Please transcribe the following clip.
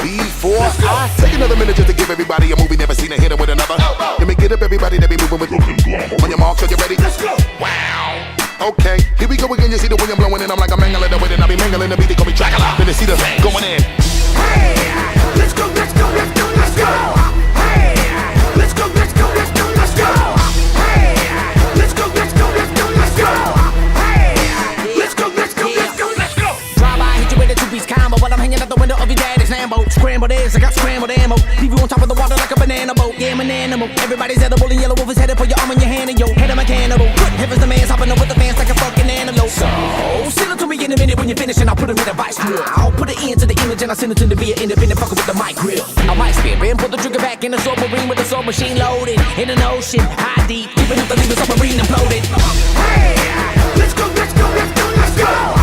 before I take another minute just to give everybody a movie never seen a hitter with another. Let me get up everybody that be moving with. On your mark, are you ready? Let's go. Wow. Okay, here we go again. You see the wind blowing in. I'm like a mangling the wind and I be mangling the beat. They call me Dracula. Then they see the going in. Hey, let's go, let's go, let's go, let's go. Hey, let's go, let's go, let's go, let's go. Hey, let's go, let's go, let's go, let's go. Hey, let's go, let's go, let's go, let's go. Drive by, hit you with a two-piece combo while I'm hanging out the window of your daddy's Lambo. Scrambled eggs, I got scrambled ammo. Leave you on top of the water like a banana boat. Yeah, I'm an animal. Everybody's edible and yellow wolf is headed for your arm in your hand and yo head of my cannibal. Good heavens, the man's hopping up with the fans like a fucking antelope. So send it to me in a minute when you're finished and I'll put him in a vice grill. I'll put an end to the image and I'll send it to the via independent fucker with the mic grill. I might spin and pull the trigger back in the submarine with the soul machine loaded. In an ocean, high deep, keeping up the leaving submarine imploded. Hey, let's go, let's go, let's go, let's go.